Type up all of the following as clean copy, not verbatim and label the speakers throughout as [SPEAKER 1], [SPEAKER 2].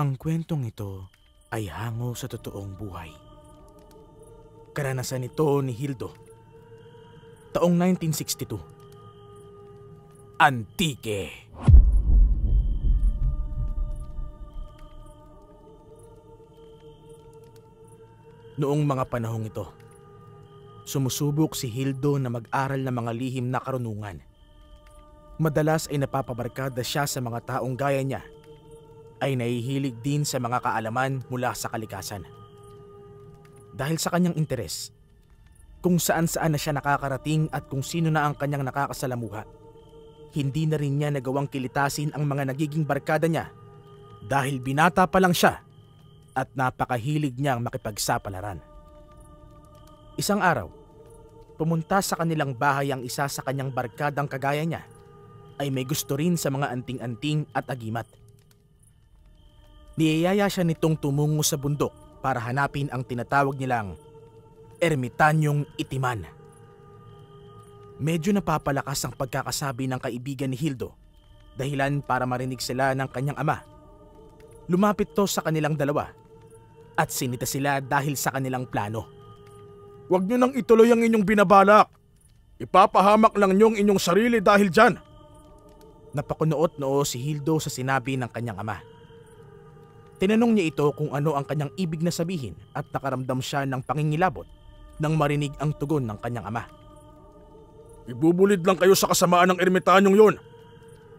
[SPEAKER 1] Ang kwentong ito ay hango sa totoong buhay. Karanasan ito ni Hildo. Taong 1962. Antique. Noong mga panahong ito, sumusubok si Hildo na mag-aral ng mga lihim na karunungan. Madalas ay napapabarkada siya sa mga taong gaya niya, ay nahihilig din sa mga kaalaman mula sa kalikasan. Dahil sa kanyang interes, kung saan-saan na siya nakakarating at kung sino na ang kanyang nakakasalamuha, hindi na rin niya nagawang kilitasin ang mga nagiging barkada niya dahil binata pa lang siya at napakahilig niyang makipagsapalaran. Isang araw, pumunta sa kanilang bahay ang isa sa kanyang barkadang kagaya niya ay may gusto rin sa mga anting-anting at agimat. Niyayaya siya nitong tumungo sa bundok para hanapin ang tinatawag nilang ermitanyong itiman. Medyo napapalakas ang pagkakasabi ng kaibigan ni Hildo, dahilan para marinig sila ng kanyang ama. Lumapit to sa kanilang dalawa at sinita sila dahil sa kanilang plano.
[SPEAKER 2] Huwag niyo nang ituloy ang inyong binabalak. Ipapahamak lang niyong inyong sarili dahil dyan.
[SPEAKER 1] Napakunoot-noo si Hildo sa sinabi ng kanyang ama. Tinanong niya ito kung ano ang kanyang ibig na sabihin at nakaramdam siya ng pangingilabot nang marinig ang tugon ng kanyang ama.
[SPEAKER 2] Ibubulid lang kayo sa kasamaan ng ermitanyong yun.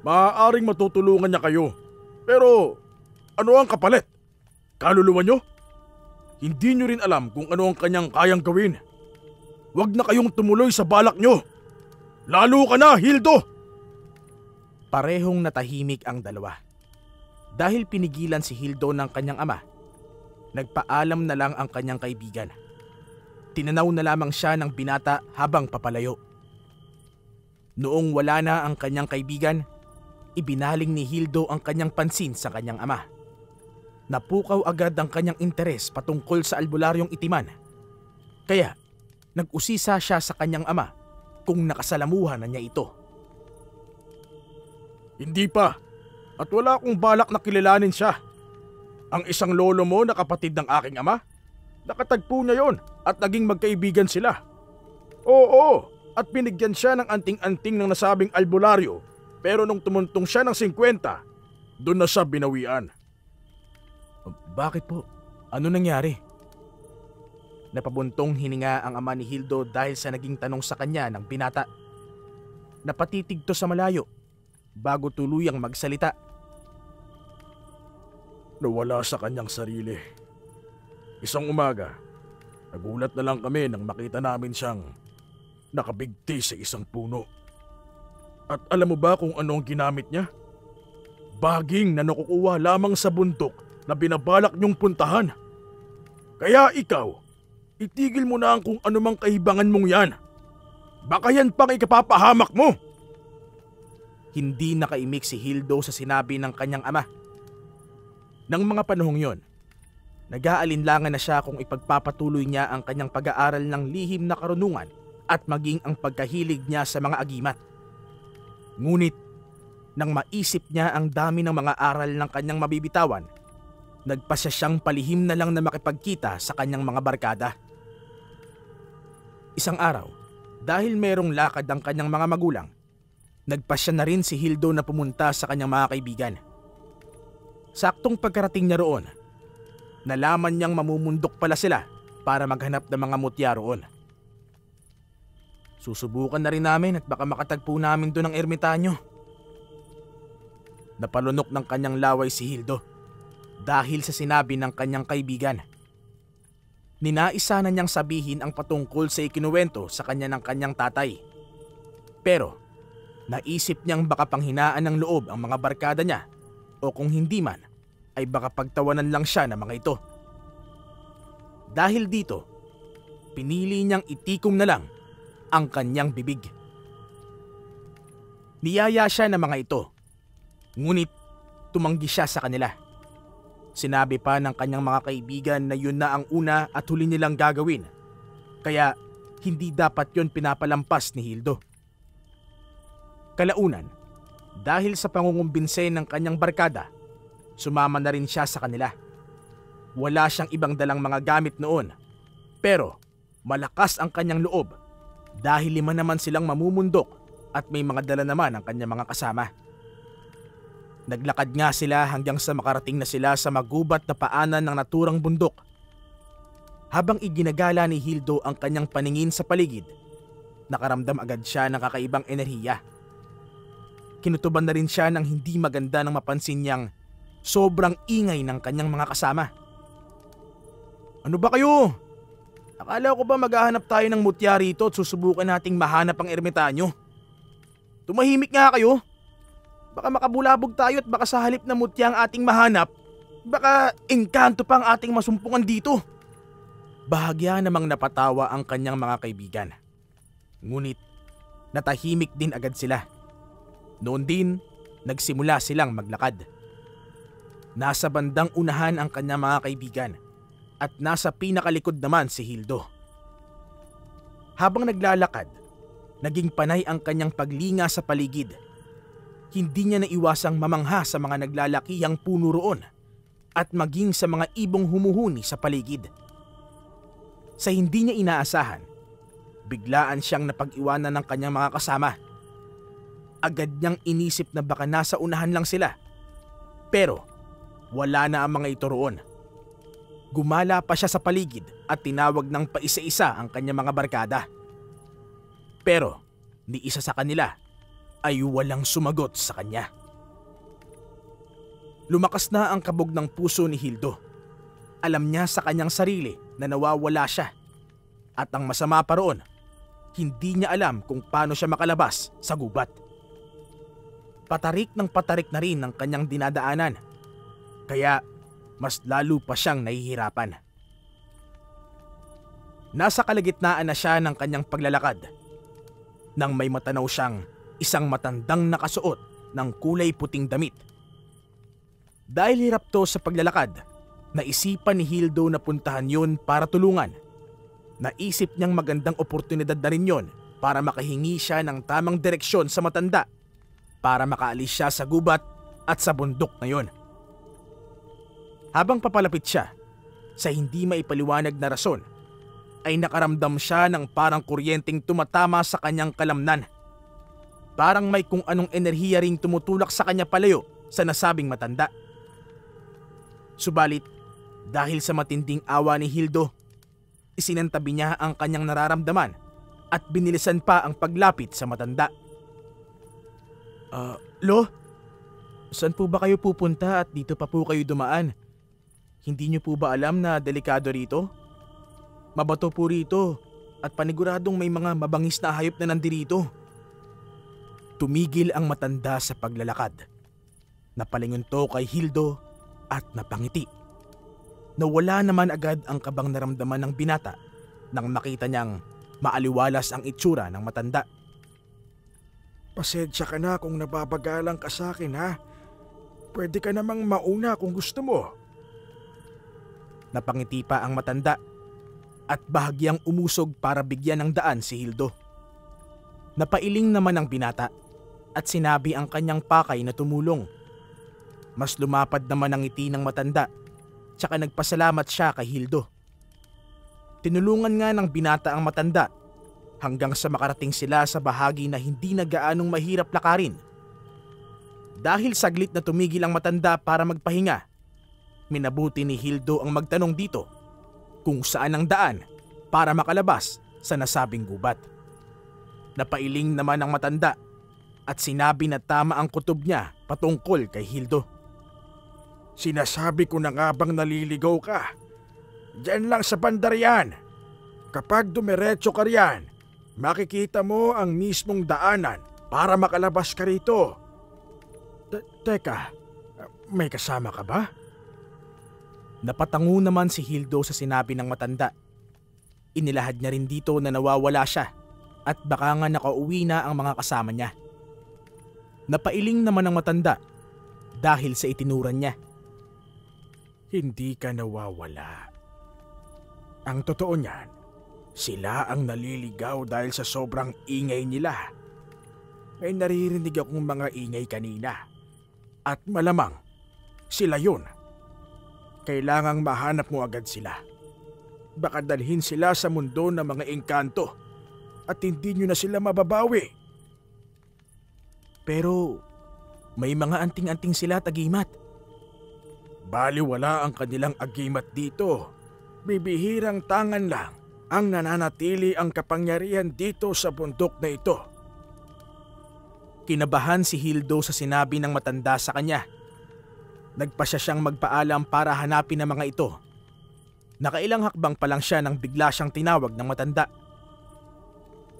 [SPEAKER 2] Maaaring matutulungan niya kayo. Pero ano ang kapalit? Kaluluwa niyo? Hindi niyo rin alam kung ano ang kanyang kayang gawin. Huwag na kayong tumuloy sa balak niyo. Lalo ka na, Hildo!
[SPEAKER 1] Parehong natahimik ang dalawa. Dahil pinigilan si Hildo ng kanyang ama, nagpaalam na lang ang kanyang kaibigan. Tinanaw na lamang siya ng binata habang papalayo. Noong wala na ang kanyang kaibigan, ibinaling ni Hildo ang kanyang pansin sa kanyang ama. Napukaw agad ang kanyang interes patungkol sa albularyong itiman. Kaya, nag-usisa siya sa kanyang ama kung nakasalamuhan na niya ito.
[SPEAKER 2] Hindi pa, at wala akong balak na kilalanin siya. Ang isang lolo mo na kapatid ng aking ama, nakatagpo niya yon at naging magkaibigan sila. Oo, at binigyan siya ng anting-anting ng nasabing albularyo, pero nung tumuntong siya ng 50, doon na siya binawian.
[SPEAKER 1] Bakit po? Ano nangyari? Napabuntong hininga ang ama ni Hildo dahil sa naging tanong sa kanya ng binata. Napatitig to sa malayo bago tuluyang magsalita.
[SPEAKER 2] Nawala sa kanyang sarili. Isang umaga, nagulat na lang kami nang makita namin siyang nakabigti sa isang puno. At alam mo ba kung anong ginamit niya? Baging na nakukuha lamang sa bundok na binabalak niyong puntahan. Kaya ikaw, itigil mo na ang kung anumang kahibangan mong yan. Baka yan pang ikapapahamak mo.
[SPEAKER 1] Hindi nakaimik si Hildo sa sinabi ng kanyang ama. Nang mga panahong yon, nag-aalinlangan na siya kung ipagpapatuloy niya ang kanyang pag-aaral ng lihim na karunungan at maging ang pagkahilig niya sa mga agimat. Ngunit, nang maisip niya ang dami ng mga aral ng kanyang mabibitawan, nagpasya siyang palihim na lang na makipagkita sa kanyang mga barkada. Isang araw, dahil merong lakad ang kanyang mga magulang, nagpasya na rin si Hildo na pumunta sa kanyang mga kaibigan. Saktong pagkarating niya roon, nalaman niyang mamumundok pala sila para maghanap ng mga mutya roon. Susubukan na rin namin at baka makatagpo namin doon ng ermitanyo. Napalunok ng kanyang laway si Hildo dahil sa sinabi ng kanyang kaibigan. Ninaisa na niyang sabihin ang patungkol sa ikinuwento sa kanya ng kanyang tatay. Pero naisip niyang baka panghinaan ng loob ang mga barkada niya o kung hindi man ay baka pagtawanan lang siya ng mga ito. Dahil dito, pinili niyang itikom na lang ang kanyang bibig. Niyaya siya ng mga ito, ngunit tumanggi siya sa kanila. Sinabi pa ng kanyang mga kaibigan na yun na ang una at huli nilang gagawin, kaya hindi dapat yon pinapalampas ni Hildo. Kalaunan, dahil sa pangungumbinse ng kanyang barkada, Sumama na rin siya sa kanila. Wala siyang ibang dalang mga gamit noon, pero malakas ang kanyang loob dahil 5 naman silang mamumundok at may mga dala naman ang kanyang mga kasama. Naglakad nga sila hanggang sa makarating na sila sa magubat na paanan ng naturang bundok. Habang iginagala ni Hildo ang kanyang paningin sa paligid, nakaramdam agad siya ng kakaibang enerhiya. Kinutuban na rin siya ng hindi maganda nang mapansin niyang sobrang ingay ng kanyang mga kasama. "Ano ba kayo? Akala ko ba maghahanap tayo ng mutya rito at susubukan nating mahanap ang ermitanyo? Tumahimik nga kayo. Baka makabulabog tayo at baka sa halip na mutya ang ating mahanap, baka engkanto pa ang ating masumpungan dito." Bahagya namang napatawa ang kanyang mga kaibigan. Ngunit natahimik din agad sila. Noon din, nagsimula silang maglakad. Nasa bandang unahan ang kanyang mga kaibigan at nasa pinakalikod naman si Hildo. Habang naglalakad, naging panay ang kanyang paglinga sa paligid. Hindi niya naiwasang mamangha sa mga naglalakihang puno roon at maging sa mga ibong humuhuni sa paligid. Sa hindi niya inaasahan, biglaan siyang napag-iwanan ng kanyang mga kasama. Agad niyang inisip na baka nasa unahan lang sila. Pero wala na ang mga ito roon. Gumala pa siya sa paligid at tinawag ng paisa-isa ang kanyang mga barkada. Pero ni isa sa kanila ay walang sumagot sa kanya. Lumakas na ang kabog ng puso ni Hildo. Alam niya sa kanyang sarili na nawawala siya. At ang masama pa roon, hindi niya alam kung paano siya makalabas sa gubat. Patarik ng patarik na rin ang kanyang dinadaanan. Kaya mas lalo pa siyang nahihirapan. Nasa kalagitnaan na siya ng kanyang paglalakad nang may matanaw siyang isang matandang nakasuot ng kulay puting damit. Dahil hirap to sa paglalakad, naisipan ni Hildo na puntahan yun para tulungan. Naisip niyang magandang oportunidad na rin yun para makahingi siya ng tamang direksyon sa matanda para makaalis siya sa gubat at sa bundok na yun. Habang papalapit siya, sa hindi maipaliwanag na rason, ay nakaramdam siya ng parang kuryenteng tumatama sa kanyang kalamnan. Parang may kung anong enerhiya ring tumutulak sa kanya palayo sa nasabing matanda. Subalit, dahil sa matinding awa ni Hildo, isinantabi niya ang kanyang nararamdaman at binilisan pa ang paglapit sa matanda. Lo, saan po ba kayo pupunta at dito pa po kayo dumaan? Hindi niyo po ba alam na delikado rito? Mabato po rito at paniguradong may mga mabangis na hayop na nandirito." Tumigil ang matanda sa paglalakad. Napalingon to kay Hildo at napangiti. Nawala naman agad ang kabang naramdaman ng binata nang makita niyang maaliwalas ang itsura ng matanda.
[SPEAKER 2] Pasensya ka na kung nababagalang ka sa akin, ha? Pwede ka namang mauna kung gusto mo.
[SPEAKER 1] Napangiti pa ang matanda at bahagyang umusog para bigyan ng daan si Hildo. Napailing naman ang binata at sinabi ang kanyang pakay na tumulong. Mas lumapad naman ang ngiti ng matanda tsaka nagpasalamat siya kay Hildo. Tinulungan nga ng binata ang matanda hanggang sa makarating sila sa bahagi na hindi na gaanong mahirap lakarin. Dahil saglit na tumigil ang matanda para magpahinga, minabuti ni Hildo ang magtanong dito kung saan ang daan para makalabas sa nasabing gubat. Napailing naman ang matanda at sinabi na tama ang kutob niya patungkol kay Hildo.
[SPEAKER 2] Sinasabi ko na nga bang naliligaw ka? Diyan lang sa bandar yan. Kapag dumiretso ka riyan, makikita mo ang mismong daanan para makalabas ka rito. Teka, may kasama ka ba?
[SPEAKER 1] Napatango naman si Hildo sa sinabi ng matanda. Inilahad niya rin dito na nawawala siya at baka nga nakauwi na ang mga kasama niya. Napailing naman ang matanda dahil sa itinuran niya.
[SPEAKER 2] Hindi ka nawawala. Ang totoo niyan, sila ang naliligaw dahil sa sobrang ingay nila. May naririnig akong mga ingay kanina. At malamang,
[SPEAKER 1] Sila yun. Kailangang mahanap mo agad sila. Baka dalhin sila sa mundo ng mga engkanto at hindi nyo na sila mababawi. Pero may mga anting-anting sila, Tagimat. Baliwala ang kanilang agimat dito. Bibihirang tangan lang ang nananatili ang kapangyarihan dito sa bundok na ito. Kinabahan si Hildo sa sinabi ng matanda sa kanya. Nagpasya siyang magpaalam para hanapin ang mga ito. Nakailang hakbang pa lang siya nang bigla siyang tinawag ng matanda.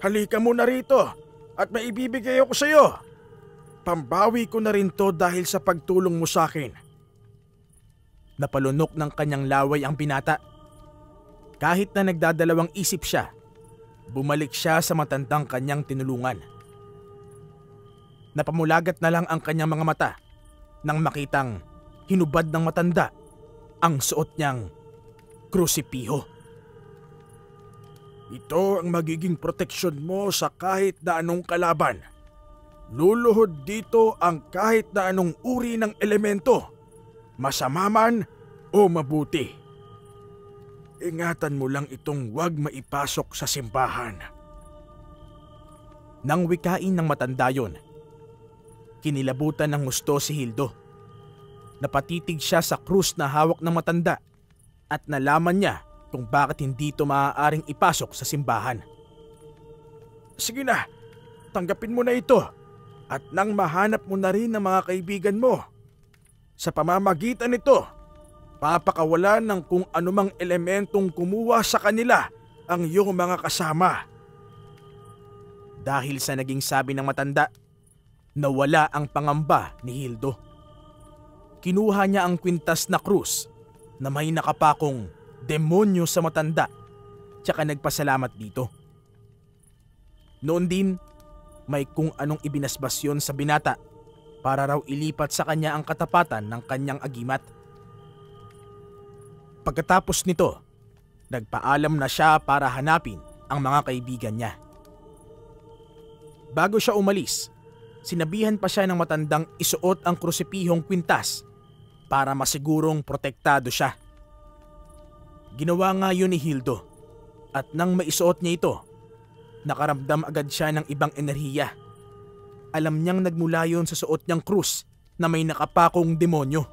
[SPEAKER 1] Halika muna rito at maibibigay ako sa iyo. Pambawi ko na rin to dahil sa pagtulong mo sa akin. Napalunok ng kanyang laway ang binata. Kahit na nagdadalawang isip siya, bumalik siya sa matandang kanyang tinulungan. Napamulagat na lang ang kanyang mga mata nang makitang hinubad ng matanda ang suot niyang krusipiho. Ito ang magiging proteksyon mo sa kahit na anong kalaban. Luluhod dito ang kahit na anong uri ng elemento, masama man o mabuti. Ingatan mo lang itong huwag maipasok sa simbahan. Nang wikain ng matanda yon, kinilabutan ng gusto si Hildo. Napatitig siya sa krus na hawak ng matanda at nalaman niya kung bakit hindi ito maaaring ipasok sa simbahan. Sige na, tanggapin mo na ito at nang mahanap mo na rin ang mga kaibigan mo. Sa pamamagitan nito, papakawalan ng kung anumang elementong kumuha sa kanila ang iyong mga kasama. Dahil sa naging sabi ng matanda, nawala ang pangamba ni Hildo. Kinuha niya ang kwintas na krus na may nakapakong demonyo sa matanda, tsaka nagpasalamat dito. Noon din, may kung anong ibinasbas yon sa binata para raw ilipat sa kanya ang katapatan ng kanyang agimat. Pagkatapos nito, nagpaalam na siya para hanapin ang mga kaibigan niya. Bago siya umalis, sinabihan pa siya ng matandang isuot ang krusipihong kwintas para masigurong protektado siya. Ginawa nga yun ni Hildo at nang maisuot niya ito, nakaramdam agad siya ng ibang enerhiya. Alam niyang nagmula yun sa suot niyang krus na may nakapakong demonyo.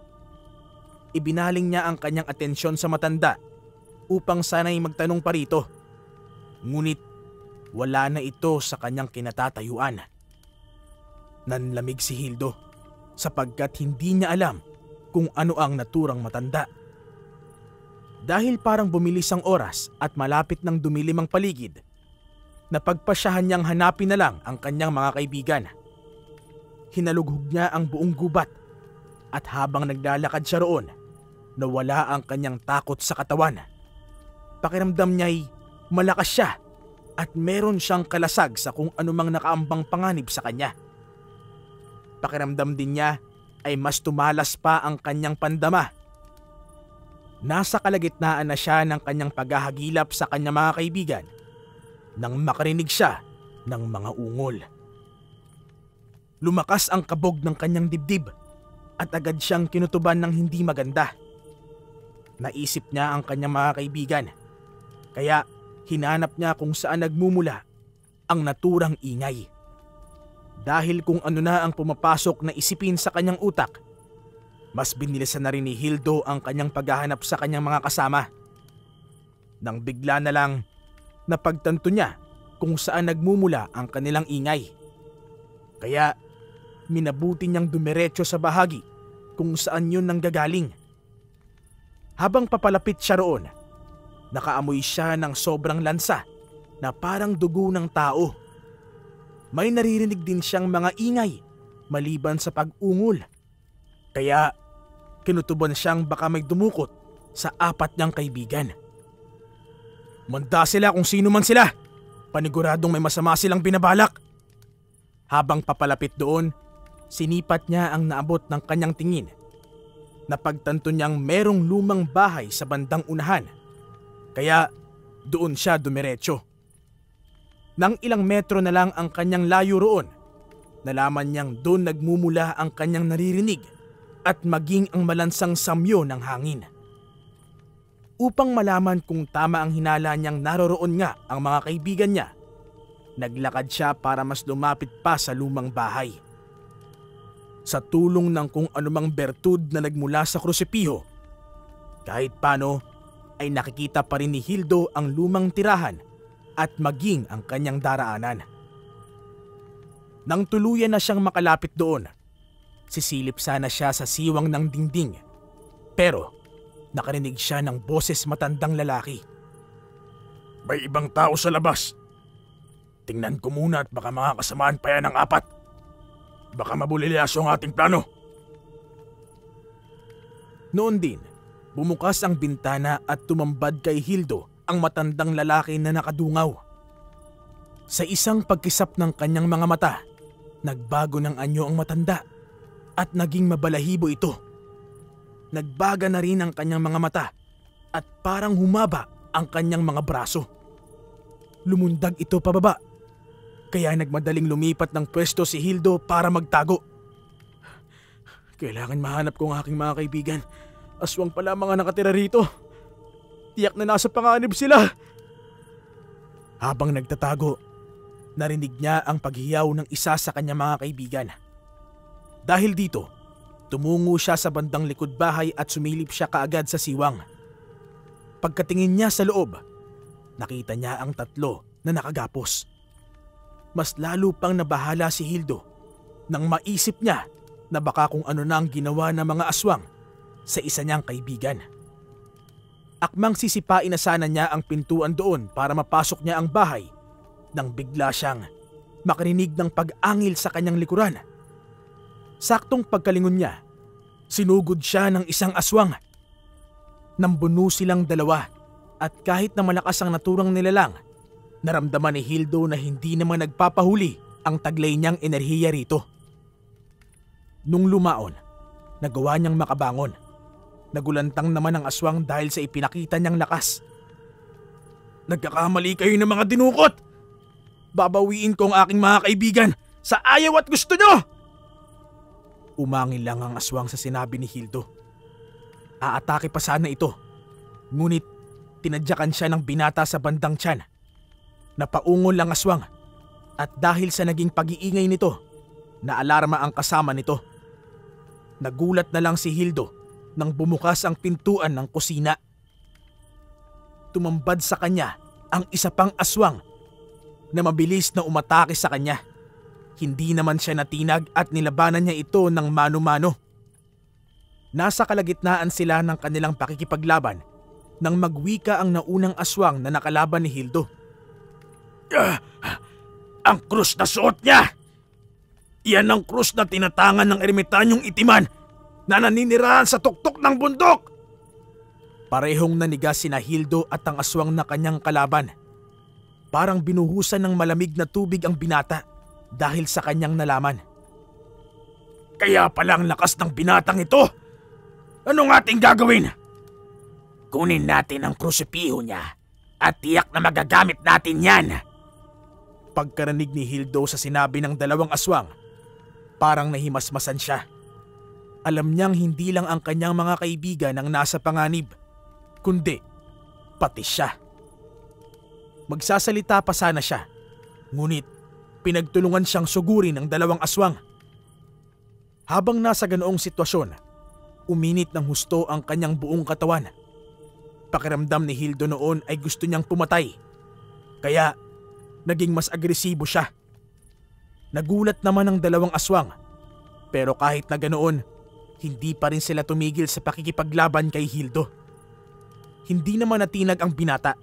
[SPEAKER 1] Ibinaling niya ang kanyang atensyon sa matanda upang sana'y magtanong pa rito. Ngunit wala na ito sa kanyang kinatatayuan. Nanlamig si Hildo sapagkat hindi niya alam kung ano ang naturang matanda. Dahil parang bumilis ang oras at malapit ng dumilim ang paligid, napagpasyahan niyang hanapin na lang ang kanyang mga kaibigan. Hinalughog niya ang buong gubat at habang naglalakad siya roon, nawala ang kanyang takot sa katawan. Pakiramdam niya'y malakas siya at meron siyang kalasag sa kung anumang nakaambang panganib sa kanya. Pakiramdam din niya ay mas tumalas pa ang kanyang pandama. Nasa kalagitnaan na siya ng kanyang paghahagilap sa kanyang mga kaibigan nang makarinig siya ng mga ungol. Lumakas ang kabog ng kanyang dibdib at agad siyang kinutuban ng hindi maganda. Naisip niya ang kanyang mga kaibigan, kaya hinanap niya kung saan nagmumula ang naturang ingay. Dahil kung ano na ang pumapasok na isipin sa kanyang utak, mas binilisan na rin ni Hildo ang kanyang paghahanap sa kanyang mga kasama. Nang bigla na lang, napagtanto niya kung saan nagmumula ang kanilang ingay. Kaya minabuti niyang dumiretso sa bahagi kung saan yun nanggagaling. Habang papalapit siya roon, nakaamoy siya ng sobrang lansa na parang dugo ng tao. May naririnig din siyang mga ingay maliban sa pag-ungol. Kaya kinutuban siyang baka may dumukot sa apat niyang kaibigan. Manda sila kung sino man sila. Paniguradong may masama silang binabalak. Habang papalapit doon, sinipat niya ang naabot ng kanyang tingin. Napagtanto niyang merong lumang bahay sa bandang unahan. Kaya doon siya dumiretso. Nang ilang metro na lang ang kanyang layo roon, nalaman niyang doon nagmumula ang kanyang naririnig at maging ang malansang samyo ng hangin. Upang malaman kung tama ang hinala niyang naroroon nga ang mga kaibigan niya, naglakad siya para mas lumapit pa sa lumang bahay. Sa tulong ng kung anumang bertud na nagmula sa krusipiho, kahit paano ay nakikita pa rin ni Hildo ang lumang tirahan at maging ang kanyang daraanan. Nang tuluyan na siyang makalapit doon, sisilip sana siya sa siwang ng dingding, pero nakarinig siya ng boses matandang lalaki.
[SPEAKER 2] May ibang tao sa labas. Tingnan ko muna at baka makakasamaan pa yan ng 4. Baka mabulilyaso ang ating plano.
[SPEAKER 1] Noon din, bumukas ang bintana at tumambad kay Hildo ang matandang lalaki na nakadungaw. Sa isang pagkisap ng kanyang mga mata, nagbago ng anyo ang matanda at naging mabalahibo ito. Nagbaga na rin ang kanyang mga mata at parang humaba ang kanyang mga braso. Lumundag ito pababa, kaya nagmadaling lumipat ng pwesto si Hildo para magtago. Kailangan mahanap ko ang aking mga kaibigan. Aswang pala mga nakatira rito. Tiyak na nasa panganib sila. Habang nagtatago, narinig niya ang paghiyaw ng isa sa kanyang mga kaibigan. Dahil dito, tumungo siya sa bandang likod bahay at sumilip siya kaagad sa siwang. Pagkatingin niya sa loob, nakita niya ang 3 na nakagapos. Mas lalo pang nabahala si Hildo nang maisip niya na baka kung ano na ang ginawa ng mga aswang sa isa niyang kaibigan. Akmang sisipain na sana niya ang pintuan doon para mapasok niya ang bahay nang bigla siyang makarinig ng pag-angil sa kanyang likuran. Saktong pagkalingon niya, sinugod siya ng isang aswang. Nambuno silang 2 at kahit na malakas ang naturang nilalang, naramdaman ni Hildo na hindi naman nagpapahuli ang taglay niyang enerhiya rito. Nung lumaon, nagawa niyang makabangon. Nagulantang naman ang aswang dahil sa ipinakita niyang lakas. Nagkakamali kayo ng mga dinukot! Babawiin ko ang aking mga kaibigan sa ayaw at gusto niyo! Umangil lang ang aswang sa sinabi ni Hildo. Aatake pa sana ito, ngunit tinadyakan siya ng binata sa bandang tiyan. Napaungol ang aswang at dahil sa naging pag-iingay nito, naalarma ang kasama nito. Nagulat na lang si Hildo nang bumukas ang pintuan ng kusina. Tumambad sa kanya ang isa pang aswang na mabilis na umatake sa kanya. Hindi naman siya natinag at nilabanan niya ito ng mano-mano. Nasa kalagitnaan sila ng kanilang pakikipaglaban nang magwika ang naunang aswang na nakalaban ni Hildo.
[SPEAKER 2] Ang krus na suot niya! Iyan ang krus na tinatangan ng ermitanyong itiman na naninirahan sa tuktok ng bundok!
[SPEAKER 1] Parehong naniga sina Hildo at ang aswang na kanyang kalaban. Parang binuhusan ng malamig na tubig ang binata dahil sa kanyang nalaman.
[SPEAKER 2] Kaya palang lakas ng binatang ito! Anong ating gagawin? Kunin natin ang krusipiho niya at tiyak na magagamit natin yan.
[SPEAKER 1] Pagkarinig ni Hildo sa sinabi ng 2 aswang, parang nahimasmasan siya. Alam niyang hindi lang ang kanyang mga kaibigan ang nasa panganib, kundi pati siya. Magsasalita pa sana siya, ngunit pinagtulungan siyang sugurin ng 2 aswang. Habang nasa ganoong sitwasyon, uminit ng husto ang kanyang buong katawan. Pakiramdam ni Hildo noon ay gusto niyang pumatay, kaya naging mas agresibo siya. Nagulat naman ang 2 aswang, pero kahit na ganoon, hindi pa rin sila tumigil sa pakikipaglaban kay Hildo. Hindi naman natinag ang binata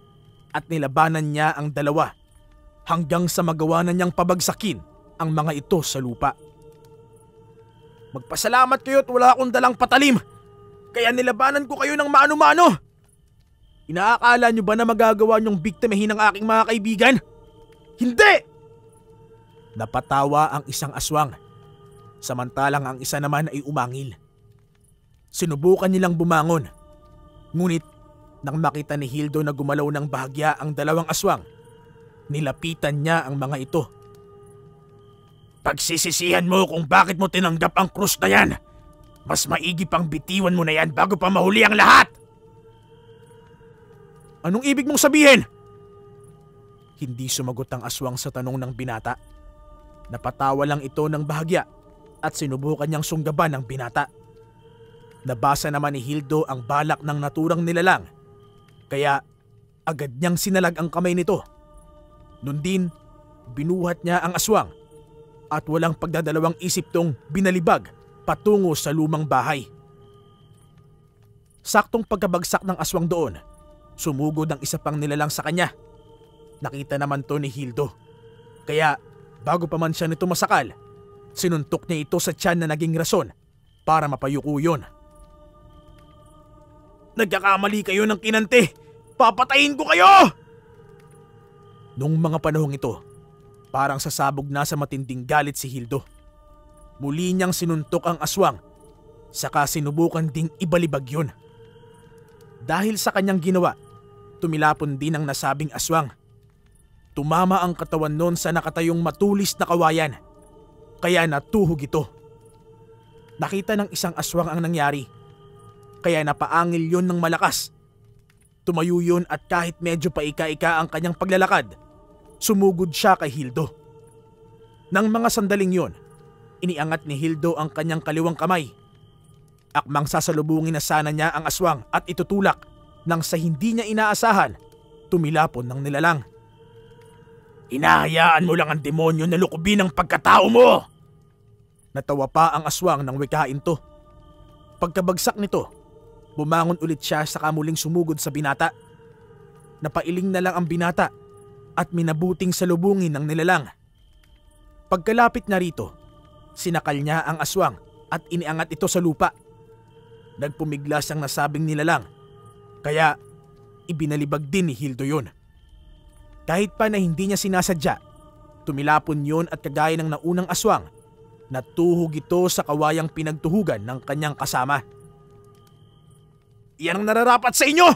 [SPEAKER 1] at nilabanan niya ang 2 hanggang sa magawa na niyang pabagsakin ang mga ito sa lupa. Magpasalamat kayo at wala akong dalang patalim, kaya nilabanan ko kayo ng mano-mano. Inaakala niyo ba na magagawa niyong biktimahin ang aking mga kaibigan? Hindi! Napatawa ang isang aswang, samantalang ang isa naman ay umangil. Sinubukan nilang bumangon, ngunit nang makita ni Hildo na gumalaw ng bahagya ang 2 aswang, nilapitan niya ang mga ito.
[SPEAKER 2] Pagsisisihan mo kung bakit mo tinanggap ang krus na yan.
[SPEAKER 1] Mas maigi pang bitiwan mo na yan bago pa mahuli ang lahat! Anong ibig mong sabihin? Hindi sumagot ang aswang sa tanong ng binata. Napatawa lang ito ng bahagya at sinubukan niyang sunggaban ang binata. Nabasa naman ni Hildo ang balak ng naturang nilalang, kaya agad niyang sinalag ang kamay nito. Nun din, binuhat niya ang aswang at walang pagdadalawang isip tong binalibag patungo sa lumang bahay. Saktong pagkabagsak ng aswang doon, sumugod ang isa pang nilalang sa kanya. Nakita naman to ni Hildo, kaya bago pa man siya nito masakal, sinuntok niya ito sa tiyan na naging rason para mapayuko yun. Nagkakamali kayo ng kinante! Papatayin ko kayo! Nung mga panahong ito, parang sasabog na sa matinding galit si Hildo. Muli niyang sinuntok ang aswang, saka sinubukan ding ibalibag yun. Dahil sa kanyang ginawa, tumilapon din ang nasabing aswang. Tumama ang katawan nun sa nakatayong matulis na kawayan, kaya natuhog ito. Nakita ng isang aswang ang nangyari, kaya napaangil yun ng malakas. Tumayo yun at kahit medyo paika-ika ang kanyang paglalakad, sumugod siya kay Hildo. Nang mga sandaling yun, iniangat ni Hildo ang kanyang kaliwang kamay. Akmang sasalubungin na sana niya ang aswang at itutulak nang sa hindi niya inaasahan, tumilapon ng nilalang. Hinahayaan mo lang ang demonyo na lukubin ang pagkatao mo! Natawa pa ang aswang nang wikain to. Pagkabagsak nito, bumangon ulit siya sa muling sumugod sa binata. Napailing na lang ang binata at minabuting salubungin ng nilalang. Pagkalapit na rito, sinakal niya ang aswang at iniangat ito sa lupa. Nagpumiglas ang nasabing nilalang, kaya ibinalibag din ni Hildo yun. Kahit pa na hindi niya sinasadya, tumilapon yun at kagaya ng naunang aswang, natuhog ito sa kawayang pinagtuhugan ng kanyang kasama. Yan ang nararapat sa inyo!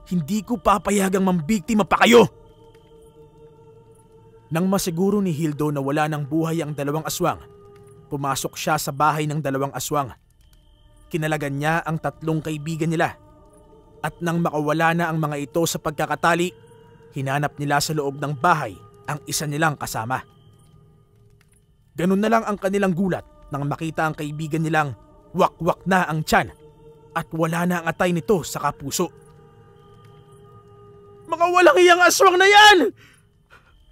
[SPEAKER 1] Hindi ko papayagang mambiktima pa kayo! Nang masiguro ni Hildo na wala ng buhay ang dalawang aswang, pumasok siya sa bahay ng dalawang aswang. Kinalagan niya ang tatlong kaibigan nila. At nang makawala na ang mga ito sa pagkakatali, hinanap nila sa loob ng bahay ang isa nilang kasama. Ganun na lang ang kanilang gulat nang makita ang kaibigan nilang wakwak na ang tiyan at wala na ang atay nito sa kapuso. Mga walang iyang aswang na yan!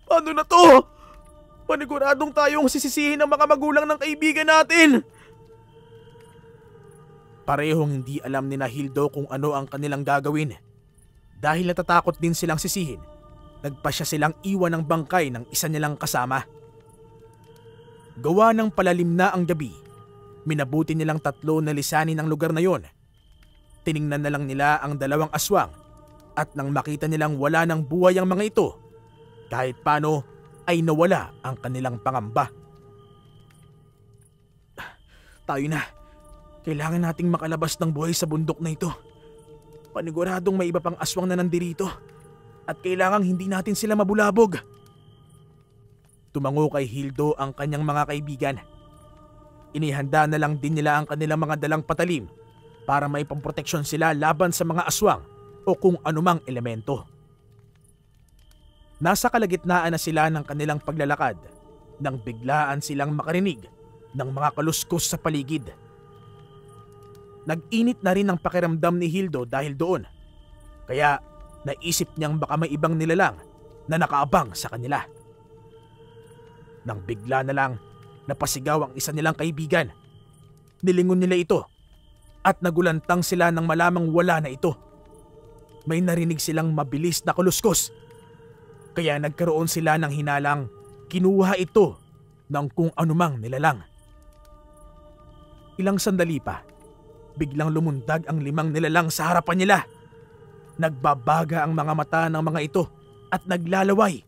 [SPEAKER 1] Ano na to? Paniguradong tayong sisisihin ng mga magulang ng kaibigan natin! Parehong hindi alam ni Hildo kung ano ang kanilang gagawin. Dahil natatakot din silang sisihin, nagpasya silang iwan ng bangkay ng isa nilang kasama. Gawa ng palalim na ang gabi, minabuti nilang tatlo na lisanin ang lugar na yon. Tiningnan na lang nila ang dalawang aswang at nang makita nilang wala ng buhay ang mga ito, kahit paano ay nawala ang kanilang pangamba. Tayo na. Kailangan nating makalabas ng buhay sa bundok na ito. Paniguradong may iba pang aswang na nandirito at kailangang hindi natin sila mabulabog. Tumango kay Hildo ang kanyang mga kaibigan. Inihanda na lang din nila ang kanilang mga dalang patalim para may pamproteksyon sila laban sa mga aswang o kung anumang elemento. Nasa kalagitnaan na sila ng kanilang paglalakad nang biglaan silang makarinig ng mga kaluskos sa paligid. Nag-init na rin ang pakiramdam ni Hildo dahil doon, kaya naisip niyang baka may ibang nilalang na nakaabang sa kanila. Nang bigla na lang napasigaw ang isa nilang kaibigan, nilingon nila ito at nagulantang sila nang malamang wala na ito. May narinig silang mabilis na kaluskos, kaya nagkaroon sila ng hinalang kinuha ito ng kung anumang nilalang. Ilang sandali pa, biglang lumundag ang 5 nilalang sa harapan nila. Nagbabaga ang mga mata ng mga ito at naglalaway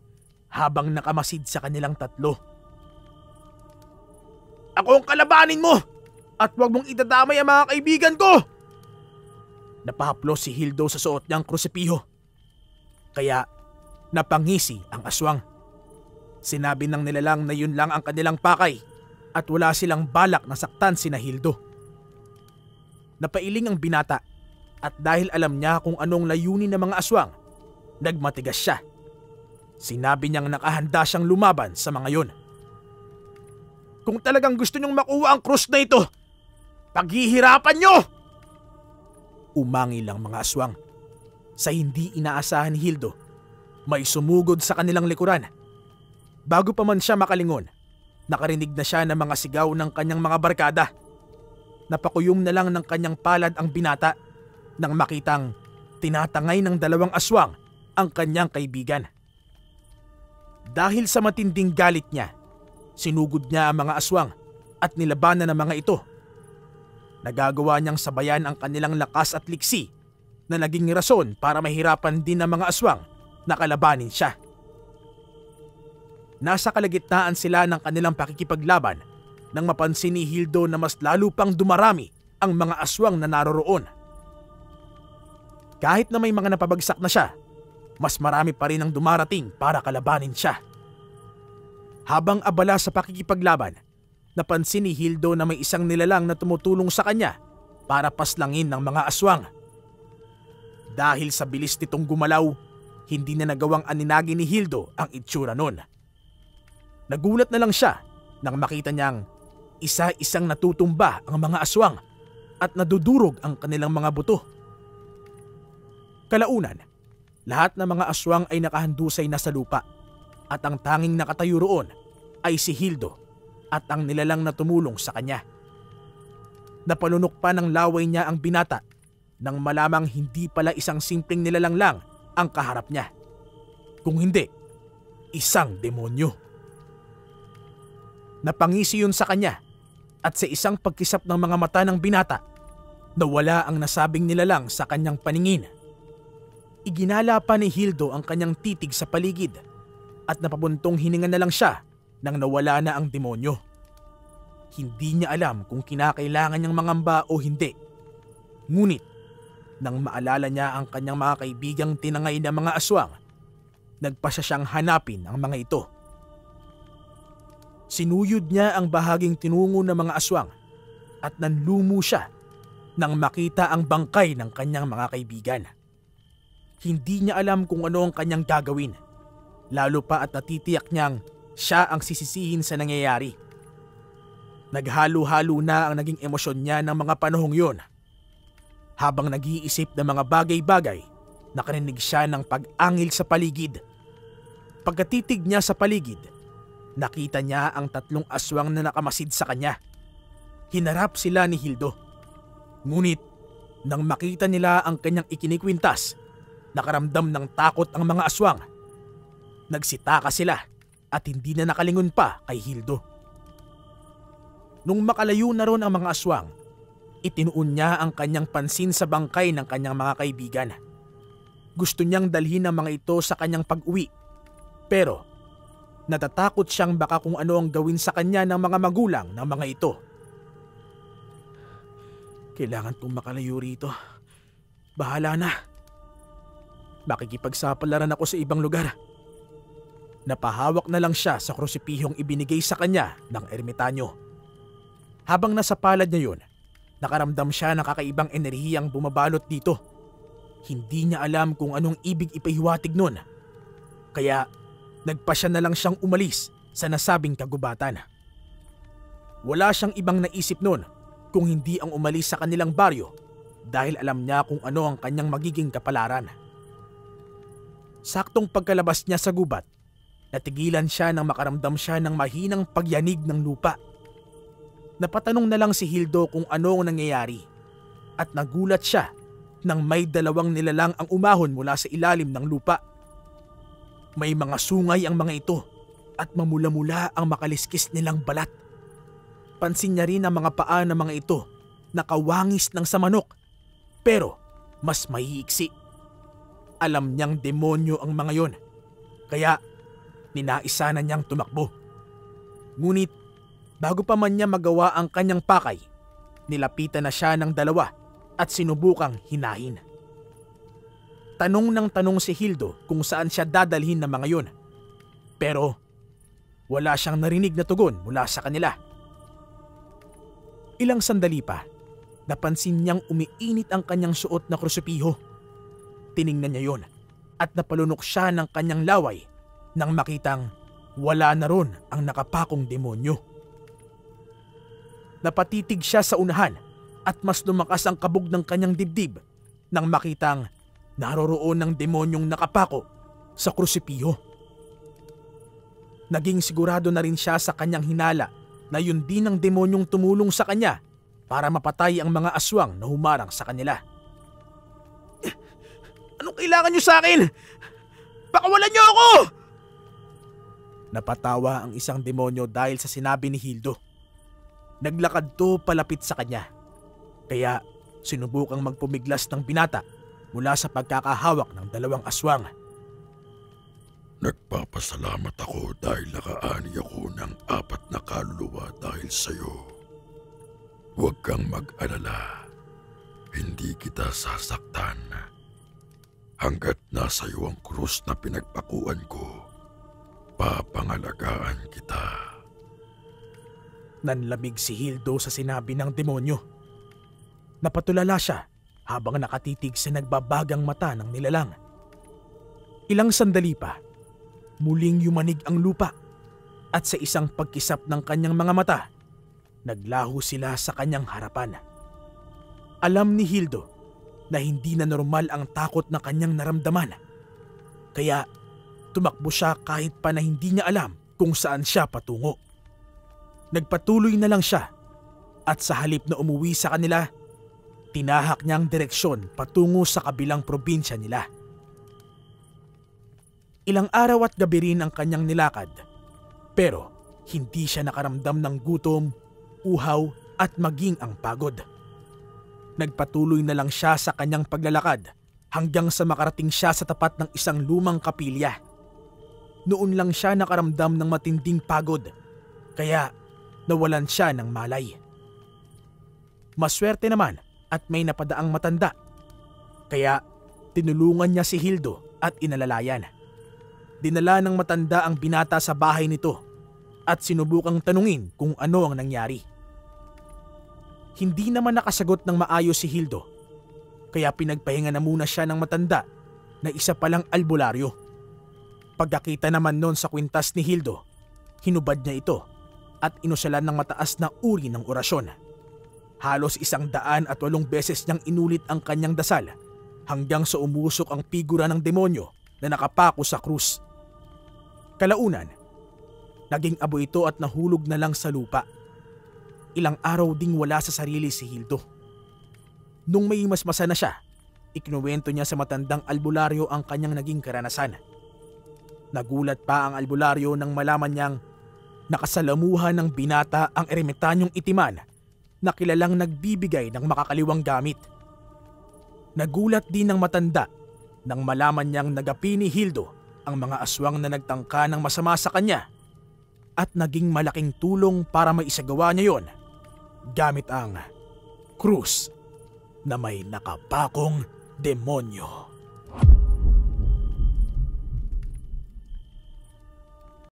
[SPEAKER 1] habang nakamasid sa kanilang tatlo. Ako ang kalabanin mo at huwag mong idadamay ang mga kaibigan ko! Napahaplos si Hildo sa suot niyang krusipiho. Kaya napangisi ang aswang. Sinabi ng nilalang na yun lang ang kanilang pakay at wala silang balak na saktan sina Hildo. Napailing ang binata at dahil alam niya kung anong layunin ng mga aswang, nagmatigas siya. Sinabi niyang nakahanda siyang lumaban sa mga yon. Kung talagang gusto niyong makuha ang krus na ito, paghihirapan niyo! Umangil ang mga aswang. Sa hindi inaasahan ni Hildo, may sumugod sa kanilang likuran. Bago pa man siya makalingon, nakarinig na siya ng mga sigaw ng kanyang mga barkada. Napakuyom na lang ng kanyang palad ang binata nang makitang tinatangay ng dalawang aswang ang kanyang kaibigan. Dahil sa matinding galit niya, sinugod niya ang mga aswang at nilabanan ng mga ito. Nagagawa niyang sabayan ang kanilang lakas at liksi na naging rason para mahirapan din ng mga aswang na kalabanin siya. Nasa kalagitnaan sila ng kanilang pakikipaglaban nang mapansin ni Hildo na mas lalo pang dumarami ang mga aswang na naroroon. Kahit na may mga napabagsak na siya, mas marami pa rin ang dumarating para kalabanin siya. Habang abala sa pakikipaglaban, napansin ni Hildo na may isang nilalang na tumutulong sa kanya para paslangin ng mga aswang. Dahil sa bilis nitong gumalaw, hindi na nagawang aninagi ni Hildo ang itsura nun. Nagulat na lang siya nang makita niyang isa-isang natutumba ang mga aswang at nadudurog ang kanilang mga buto. Kalaunan, lahat ng mga aswang ay nakahandusay na sa lupa at ang tanging nakatayo roon ay si Hildo at ang nilalang na tumulong sa kanya. Napalunok pa ng laway niya ang binata nang malamang hindi pala isang simpleng nilalang lang ang kaharap niya. Kung hindi, isang demonyo. Napangisi yun sa kanya at sa isang pagkisap ng mga mata ng binata, nawala ang nasabing nilalang sa kanyang paningin. Iginala pa ni Hildo ang kanyang titig sa paligid at napabuntong hininga na lang siya nang nawala na ang demonyo. Hindi niya alam kung kinakailangan niyang mangamba o hindi. Ngunit, nang maalala niya ang kanyang mga kaibigang tinangay na mga aswang, nagpasya siyang hanapin ang mga ito. Sinuyod niya ang bahaging tinungo ng mga aswang at nanlumo siya nang makita ang bangkay ng kanyang mga kaibigan. Hindi niya alam kung ano ang kanyang gagawin, lalo pa at natitiyak niyang siya ang sisisihin sa nangyayari. Naghalo-halo na ang naging emosyon niya ng mga panahong yon. Habang nag-iisip ng mga bagay-bagay, nakarinig siya ng pag-angil sa paligid. Pagkatitig niya sa paligid, nakita niya ang tatlong aswang na nakamasid sa kanya. Hinarap sila ni Hildo. Ngunit, nang makita nila ang kanyang ikinikwintas, nakaramdam ng takot ang mga aswang. Nagsitaka sila at hindi na nakalingon pa kay Hildo. Nung makalayo na ron ang mga aswang, itinuon niya ang kanyang pansin sa bangkay ng kanyang mga kaibigan. Gusto niyang dalhin ang mga ito sa kanyang pag-uwi, pero natatakot siyang baka kung ano ang gawin sa kanya ng mga magulang ng mga ito. Kailangan kong makalayo rito. Bahala na. Makikipagsapalaran ako sa ibang lugar. Napahawak na lang siya sa krusipihong ibinigay sa kanya ng ermitanyo. Habang nasa palad niya yun, nakaramdam siya ng kakaibang enerhiyang bumabalot dito. Hindi niya alam kung anong ibig ipahiwatig nun. Kaya nagpasya na lang siyang umalis sa nasabing kagubatan. Wala siyang ibang naisip nun kung hindi ang umalis sa kanilang baryo dahil alam niya kung ano ang kanyang magiging kapalaran. Saktong pagkalabas niya sa gubat, natigilan siya nang makaramdam siya ng mahinang pagyanig ng lupa. Napatanong na lang si Hildo kung ano ang nangyayari at nagulat siya nang may dalawang nilalang ang umahon mula sa ilalim ng lupa. May mga sungay ang mga ito at mamula-mula ang makaliskis nilang balat. Pansin niya rin ang mga paa ng mga ito na kawangis ng samanok pero mas maiiksi. Alam niyang demonyo ang mga yon, kaya ninaisa na niyang tumakbo. Ngunit bago pa man niya magawa ang kanyang pakay, nilapitan na siya ng dalawa at sinubukang hinahin. Tanong ng tanong si Hildo kung saan siya dadalhin ng mga yon, pero wala siyang narinig na tugon mula sa kanila. Ilang sandali pa, napansin niyang umiinit ang kanyang suot na krusipiho. Tiningnan niya yon at napalunok siya ng kanyang laway nang makitang wala na ron ang nakapakong demonyo. Napatitig siya sa unahan at mas lumakas ang kabog ng kanyang dibdib nang makitang naroroon ng demonyong nakapako sa krusipiho. Naging sigurado na rin siya sa kanyang hinala na yun din ang demonyong tumulong sa kanya para mapatay ang mga aswang na humarang sa kanila. Anong kailangan niyo sa akin? Pakawalan niyo ako! Napatawa ang isang demonyo dahil sa sinabi ni Hildo. Naglakad to palapit sa kanya. Kaya sinubukang magpumiglas ng binata mula sa pagkakahawak ng dalawang aswang.
[SPEAKER 2] Nagpapasalamat ako dahil nakaani ako ng 4 na kaluluwa dahil sa'yo. Huwag kang mag-alala. Hindi kita sasaktan. Hanggat nasa iyo ang krus na pinagpakuan ko, papangalagaan kita.
[SPEAKER 1] Nanlamig si Hildo sa sinabi ng demonyo. Napatulala siya habang nakatitig sa nagbabagang mata ng nilalang. Ilang sandali pa, muling yumanig ang lupa at sa isang pagkisap ng kanyang mga mata, naglaho sila sa kanyang harapan. Alam ni Hildo na hindi na normal ang takot na kanyang naramdaman. Kaya tumakbo siya kahit pa na hindi niya alam kung saan siya patungo. Nagpatuloy na lang siya at sa halip na umuwi sa kanila, tinahak niya ang direksyon patungo sa kabilang probinsya nila. Ilang araw at gabi rin ang kanyang nilakad, pero hindi siya nakaramdam ng gutom, uhaw at maging ang pagod. Nagpatuloy na lang siya sa kanyang paglalakad hanggang sa makarating siya sa tapat ng isang lumang kapilya. Noon lang siya nakaramdam ng matinding pagod, kaya nawalan siya ng malay. Maswerte naman at may napadaang matanda, kaya tinulungan niya si Hildo at inalalayan. Dinala ng matanda ang binata sa bahay nito at sinubukang tanungin kung ano ang nangyari. Hindi naman nakasagot ng maayos si Hildo, kaya pinagpahinga na muna siya ng matanda na isa palang albularyo. Pagkakita naman noon sa kwintas ni Hildo, hinubad niya ito at inusalan ng mataas na uri ng orasyon. Halos 108 beses niyang inulit ang kanyang dasal hanggang sa umusok ang figura ng demonyo na nakapako sa krus. Kalaunan, naging abo ito at nahulog na lang sa lupa. Ilang araw ding wala sa sarili si Hildo. Nung may masmasa na siya, ikinuwento niya sa matandang albularyo ang kanyang naging karanasan. Nagulat pa ang albularyo nang malaman niyang nakasalamuhan ng binata ang eremitanyong itiman na kilalang nagbibigay ng makakaliwang gamit. Nagulat din ng matanda nang malaman niyang nagapi ni Hildo ang mga aswang na nagtangka ng masama sa kanya at naging malaking tulong para maisagawa niya yon gamit ang krus na may nakapakong demonyo.